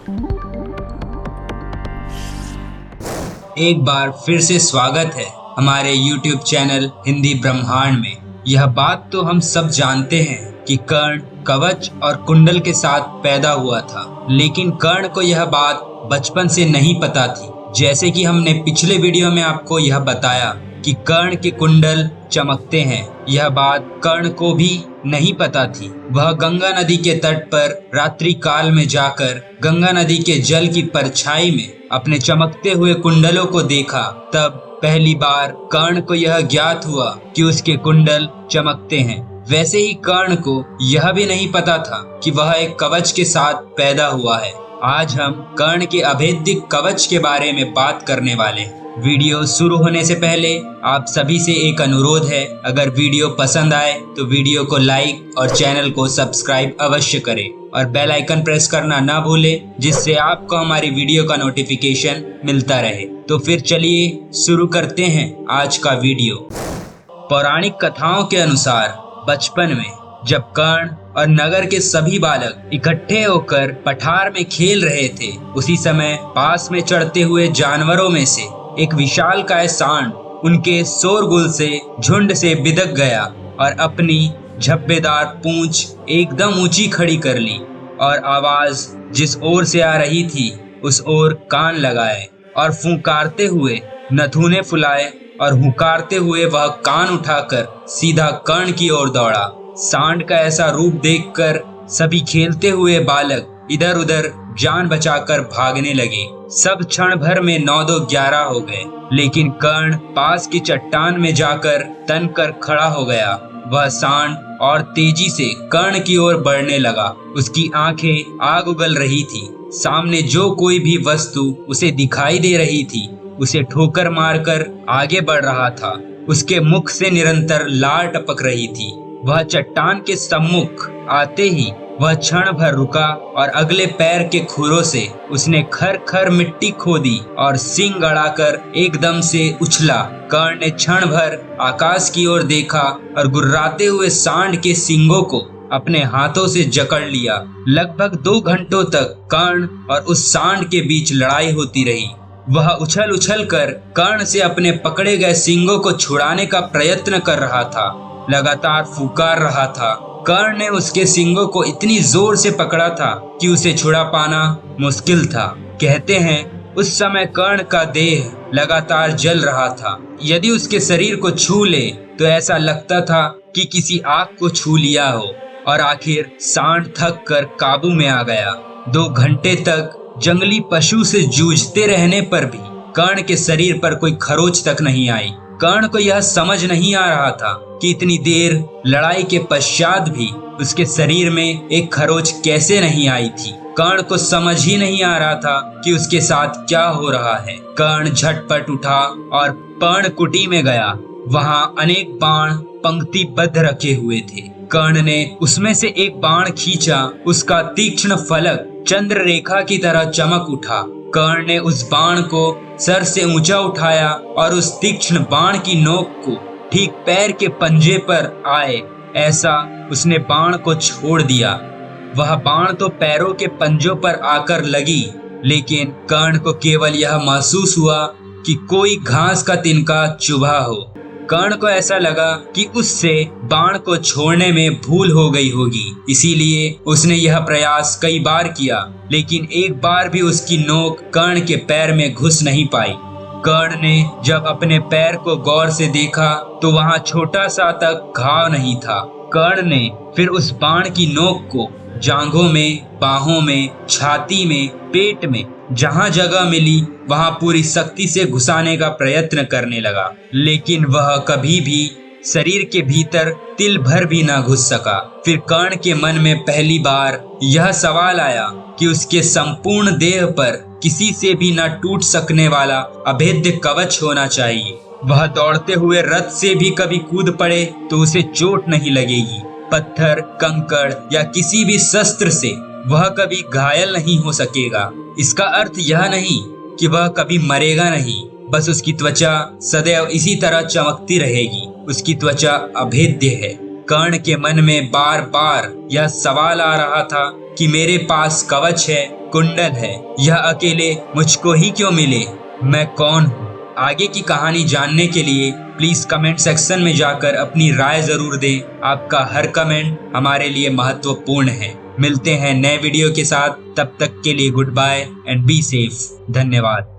एक बार फिर से स्वागत है हमारे YouTube चैनल हिंदी ब्रह्मांड में। यह बात तो हम सब जानते हैं कि कर्ण कवच और कुंडल के साथ पैदा हुआ था, लेकिन कर्ण को यह बात बचपन से नहीं पता थी। जैसे कि हमने पिछले वीडियो में आपको यह बताया कि कर्ण के कुंडल चमकते हैं, यह बात कर्ण को भी नहीं पता थी। वह गंगा नदी के तट पर रात्रि काल में जाकर गंगा नदी के जल की परछाई में अपने चमकते हुए कुंडलों को देखा। तब पहली बार कर्ण को यह ज्ञात हुआ कि उसके कुंडल चमकते हैं। वैसे ही कर्ण को यह भी नहीं पता था कि वह एक कवच के साथ पैदा हुआ है। आज हम कर्ण के अभेद्य कवच के बारे में बात करने वाले हैं। वीडियो शुरू होने से पहले आप सभी से एक अनुरोध है, अगर वीडियो पसंद आए तो वीडियो को लाइक और चैनल को सब्सक्राइब अवश्य करें और बेल आइकन प्रेस करना ना भूलें, जिससे आपको हमारी वीडियो का नोटिफिकेशन मिलता रहे। तो फिर चलिए शुरू करते हैं आज का वीडियो। पौराणिक कथाओं के अनुसार बचपन में जब कर्ण और नगर के सभी बालक इकट्ठे होकर पठार में खेल रहे थे, उसी समय पास में चढ़ते हुए जानवरों में से एक विशालकाय सांड उनके शोरगुल से झुंड से बिदक गया और अपनी झब्बेदार पूंछ एकदम ऊंची खड़ी कर ली और आवाज जिस ओर से आ रही थी उस ओर कान लगाए और फुंकारते हुए नथुने फुलाए और हुंकारते हुए वह कान उठाकर सीधा कर्ण की ओर दौड़ा। सांड का ऐसा रूप देखकर सभी खेलते हुए बालक इधर उधर जान बचाकर भागने लगे। सब क्षण भर में 9-2-11 हो गए, लेकिन कर्ण पास की चट्टान में जाकर तन कर खड़ा हो गया। वह सांड और तेजी से कर्ण की ओर बढ़ने लगा। उसकी आंखें आग उगल रही थी। सामने जो कोई भी वस्तु उसे दिखाई दे रही थी उसे ठोकर मारकर आगे बढ़ रहा था। उसके मुख से निरंतर लार टपक रही थी। वह चट्टान के सम्मुख आते ही वह क्षण भर रुका और अगले पैर के खुरों से उसने खर खर मिट्टी खोदी और सींग गड़ाकर एकदम से उछला। कर्ण ने क्षण भर आकाश की ओर देखा और गुर्राते हुए सांड के सींगों को अपने हाथों से जकड़ लिया। लगभग 2 घंटों तक कर्ण और उस सांड के बीच लड़ाई होती रही। वह उछल उछल कर कर्ण से अपने पकड़े गए सींगों को छुड़ाने का प्रयत्न कर रहा था, लगातार फुकार रहा था। कर्ण ने उसके सींगों को इतनी जोर से पकड़ा था कि उसे छुड़ा पाना मुश्किल था। कहते हैं उस समय कर्ण का देह लगातार जल रहा था। यदि उसके शरीर को छू ले तो ऐसा लगता था कि किसी आग को छू लिया हो। और आखिर सांड थक कर काबू में आ गया। 2 घंटे तक जंगली पशु से जूझते रहने पर भी कर्ण के शरीर पर कोई खरोच तक नहीं आई। कर्ण को यह समझ नहीं आ रहा था कि इतनी देर लड़ाई के पश्चात भी उसके शरीर में एक खरोच कैसे नहीं आई थी। कर्ण को समझ ही नहीं आ रहा था कि उसके साथ क्या हो रहा है। कर्ण झटपट उठा और पर्णकुटी में गया। वहां अनेक बाण पंक्तिबद्ध रखे हुए थे। कर्ण ने उसमें से एक बाण खींचा। उसका तीक्ष्ण फलक चंद्र रेखा की तरह चमक उठा। कर्ण ने उस बाण को सर से ऊंचा उठाया और उस तीक्ष्ण बाण की नोक को ठीक पैर के पंजे पर आए ऐसा उसने बाण को छोड़ दिया। वह बाण तो पैरों के पंजों पर आकर लगी, लेकिन कर्ण को केवल यह महसूस हुआ कि कोई घास का तिनका चुभा हो। कर्ण को ऐसा लगा कि उससे बाण को छोड़ने में भूल हो गई होगी, इसीलिए उसने यह प्रयास कई बार किया, लेकिन एक बार भी उसकी नोक कर्ण के पैर में घुस नहीं पाई। कर्ण ने जब अपने पैर को गौर से देखा तो वहां छोटा सा तक घाव नहीं था। कर्ण ने फिर उस बाण की नोक को जांघों में, बाहों में, छाती में, पेट में जहां जगह मिली वहां पूरी शक्ति से घुसाने का प्रयत्न करने लगा, लेकिन वह कभी भी शरीर के भीतर तिल भर भी न घुस सका। फिर कर्ण के मन में पहली बार यह सवाल आया कि उसके संपूर्ण देह पर किसी से भी न टूट सकने वाला अभेद्य कवच होना चाहिए। वह दौड़ते हुए रथ से भी कभी कूद पड़े तो उसे चोट नहीं लगेगी। पत्थर, कंकड़ या किसी भी शस्त्र से वह कभी घायल नहीं हो सकेगा। इसका अर्थ यह नहीं कि वह कभी मरेगा नहीं, बस उसकी त्वचा सदैव इसी तरह चमकती रहेगी। उसकी त्वचा अभेद्य है। कर्ण के मन में बार बार यह सवाल आ रहा था कि मेरे पास कवच है कुंडल है, यह अकेले मुझको ही क्यों मिले? मैं कौन हूँ? आगे की कहानी जानने के लिए प्लीज कमेंट सेक्शन में जाकर अपनी राय जरूर दें। आपका हर कमेंट हमारे लिए महत्वपूर्ण है। मिलते हैं नए वीडियो के साथ, तब तक के लिए goodbye and be safe. धन्यवाद।